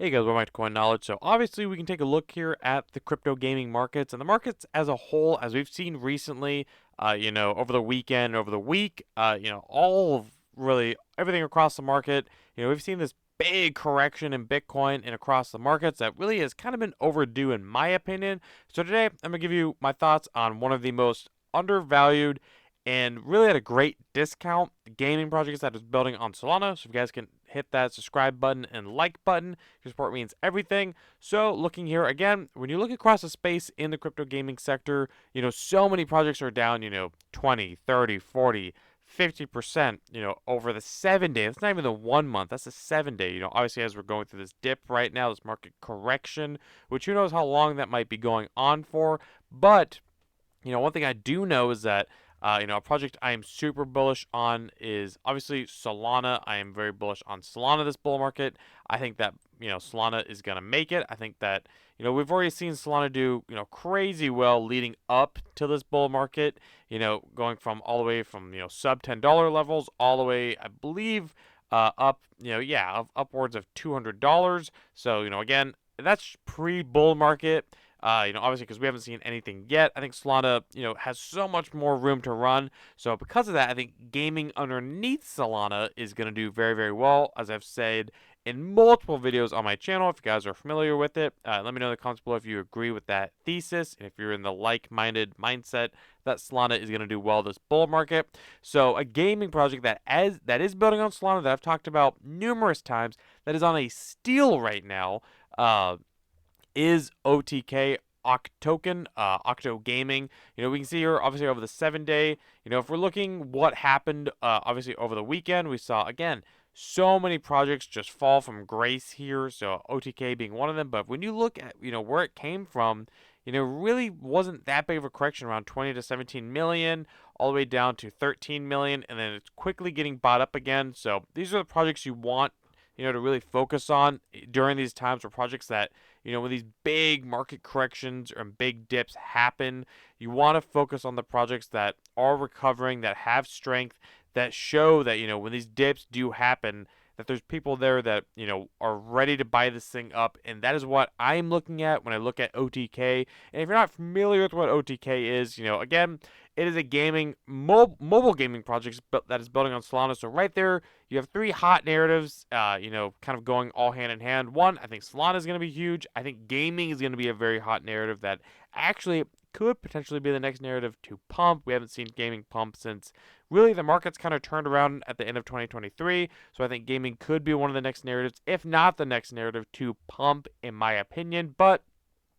Hey guys, welcome back to Coin Knowledge. So obviously we can take a look here at the crypto gaming markets and the markets as a whole, as we've seen recently, over the weekend, over the week, all of really everything across the market. We've seen this big correction in Bitcoin and across the markets that really has kind of been overdue in my opinion. So today I'm going to give you my thoughts on one of the most undervalued and really at a great discount gaming projects that is building on Solana. So if you guys can hit that subscribe button and like button, your support means everything. So looking here again, when you look across the space in the crypto gaming sector, so many projects are down, 20, 30, 40, 50%, over the 7 day. That's not even the 1 month, that's the 7 day. Obviously as we're going through this dip right now, this market correction, which who knows how long that might be going on for. But one thing I do know is that, a project I am super bullish on is obviously Solana. I am very bullish on Solana this bull market. I think that, Solana is going to make it. I think that, we've already seen Solana do, crazy well leading up to this bull market, going from all the way from, sub $10 levels all the way, I believe, up, upwards of $200. So, again, that's pre-bull market. Obviously because we haven't seen anything yet. I think Solana, has so much more room to run. So because of that, I think gaming underneath Solana is going to do very, very well, as I've said in multiple videos on my channel. If you guys are familiar with it, let me know in the comments below if you agree with that thesis and if you're in the like-minded mindset that Solana is going to do well this bull market. So a gaming project that is building on Solana that I've talked about numerous times, that is on a steal right now, is OTK, Octo Gaming. We can see here, obviously, over the 7 day. If we're looking what happened, obviously, over the weekend, we saw, again, so many projects just fall from grace here. So OTK being one of them. But when you look at, where it came from, really wasn't that big of a correction, around 20 to 17 million, all the way down to 13 million. And then it's quickly getting bought up again. So these are the projects you want, to really focus on during these times, where projects that, when these big market corrections or big dips happen, you want to focus on the projects that are recovering, that have strength, that show that, when these dips do happen, that there's people there that, are ready to buy this thing up. And that is what I'm looking at when I look at OTK. And if you're not familiar with what OTK is, again, it is a gaming, mobile gaming project that is building on Solana. So right there, you have three hot narratives, kind of going all hand in hand. One, I think Solana is going to be huge. I think gaming is going to be a very hot narrative that actually could potentially be the next narrative to pump. We haven't seen gaming pump since really the market's kind of turned around at the end of 2023. So I think gaming could be one of the next narratives, if not the next narrative to pump, in my opinion. But,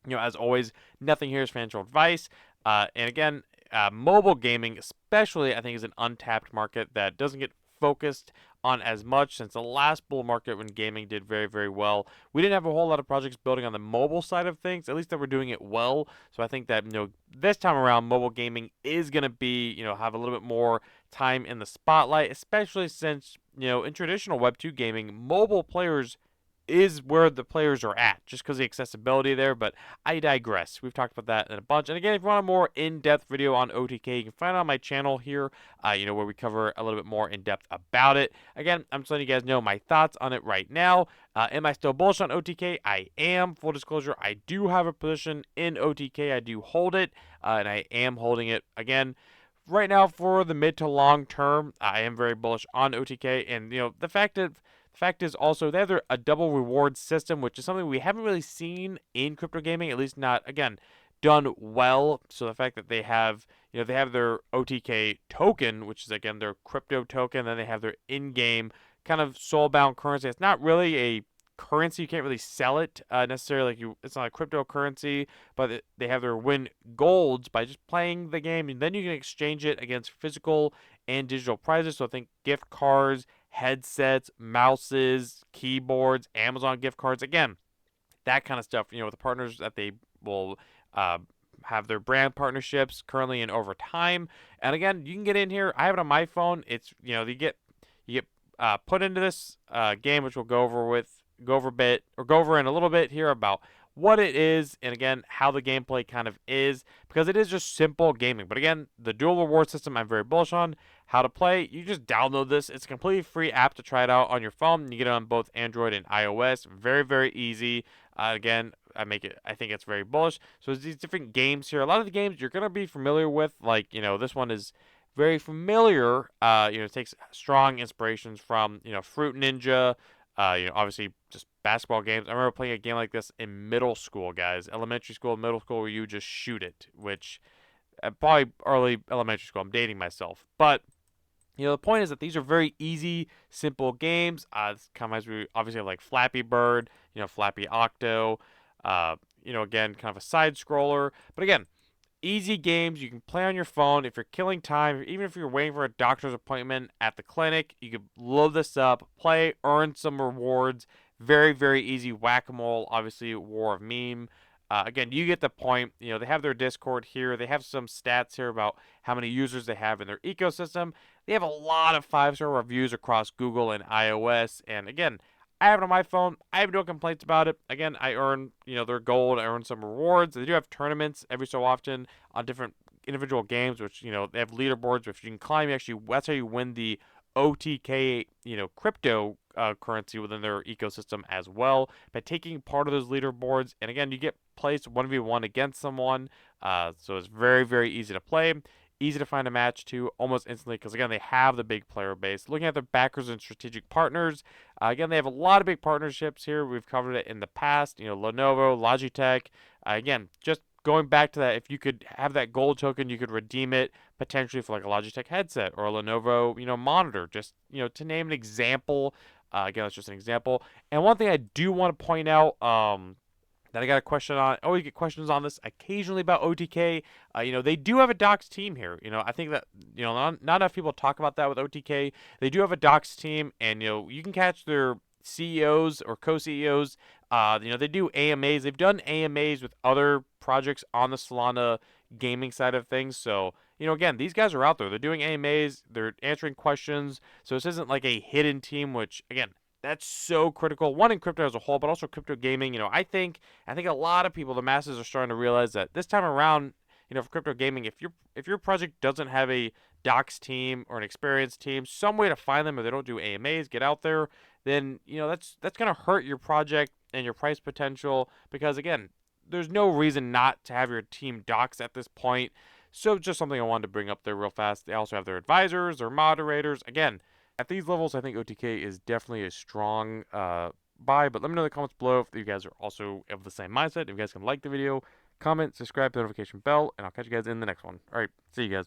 as always, nothing here is financial advice. And again, mobile gaming especially, I think, is an untapped market that doesn't get focused on as much since the last bull market when gaming did very, very well. We didn't have a whole lot of projects building on the mobile side of things, at least that were doing it well. So I think that, this time around, mobile gaming is going to be, have a little bit more time in the spotlight, especially since, in traditional Web2 gaming, mobile players is where the players are at, just because of the accessibility there. But I digress. We've talked about that in a bunch. And again, if you want a more in-depth video on OTK, you can find it on my channel here, where we cover a little bit more in-depth about it. Again, I'm just letting you guys know my thoughts on it right now. Am I still bullish on OTK? I am. Full disclosure, I do have a position in OTK. I do hold it, and I am holding it. Again, right now for the mid to long term, I am very bullish on OTK. And, the fact is also they have a double reward system, which is something we haven't really seen in crypto gaming, at least not, again, done well. So the fact that they have, they have their OTK token, which is, again, their crypto token, then they have their in-game kind of soul-bound currency. It's not really a currency. You can't really sell it necessarily. It's not a cryptocurrency, but they have their win golds by just playing the game, and then you can exchange it against physical and digital prizes. So I think gift cards, headsets, mouses, keyboards, Amazon gift cards, again, that kind of stuff, with the partners that they will have their brand partnerships currently and over time. And again, you can get in here. I have it on my phone. It's, you get put into this game, which we'll go over in a little bit here about what it is, and again, how the gameplay kind of is, because it is just simple gaming. But again, the dual reward system I'm very bullish on. How to play, you just download this. It's a completely free app to try it out on your phone. You get it on both Android and iOS. Very, very easy. Again, I think it's very bullish. So there's these different games here. A lot of the games you're gonna be familiar with, like, this one is very familiar. It takes strong inspirations from, Fruit Ninja. Obviously just basketball games. I remember playing a game like this in middle school, guys. Elementary school, middle school, where you just shoot it, which probably early elementary school. I'm dating myself, but the point is that these are very easy, simple games. It's kind of as we obviously have like Flappy Bird, Flappy Octo. Again, kind of a side scroller. But again, easy games you can play on your phone if you're killing time, even if you're waiting for a doctor's appointment at the clinic. You can load this up, play, earn some rewards. Very, very easy whack-a-mole. Obviously, War of Meme. Again, you get the point. They have their Discord here. They have some stats here about how many users they have in their ecosystem. They have a lot of 5-star reviews across Google and iOS. And again, I have it on my phone. I have no complaints about it. Again, I earn, their gold. I earn some rewards. They do have tournaments every so often on different individual games, which, they have leaderboards, which you can climb. That's how you win the OTK, crypto currency within their ecosystem as well, by taking part of those leaderboards. And again, you get placed 1v1 against someone. So it's very, very easy to play. Easy to find a match to almost instantly, because again, they have the big player base. Looking at their backers and strategic partners, again, they have a lot of big partnerships here. We've covered it in the past. Lenovo, Logitech. Again, just going back to that, if you could have that gold token, you could redeem it potentially for like a Logitech headset or a Lenovo, monitor. Just to name an example. Again, that's just an example. And one thing I do want to point out, that I got a question on. I always get questions on this occasionally about OTK. They do have a docs team here. I think that, not enough people talk about that with OTK. They do have a docs team, and, you can catch their CEOs or co-CEOs. They do AMAs. They've done AMAs with other projects on the Solana gaming side of things. So, again, these guys are out there. They're doing AMAs. They're answering questions. So this isn't like a hidden team, which, again, that's so critical. One, in crypto as a whole, but also crypto gaming. I think a lot of people, the masses, are starting to realize that this time around, for crypto gaming, if your project doesn't have a docs team or an experienced team, some way to find them, or they don't do AMAs, get out there, then that's gonna hurt your project and your price potential. Because again, there's no reason not to have your team docs at this point. So just something I wanted to bring up there real fast. They also have their advisors, their moderators. Again, at these levels, I think OTK is definitely a strong buy. But let me know in the comments below if you guys are also of the same mindset. If you guys can like the video, comment, subscribe, the notification bell, and I'll catch you guys in the next one. All right, see you guys.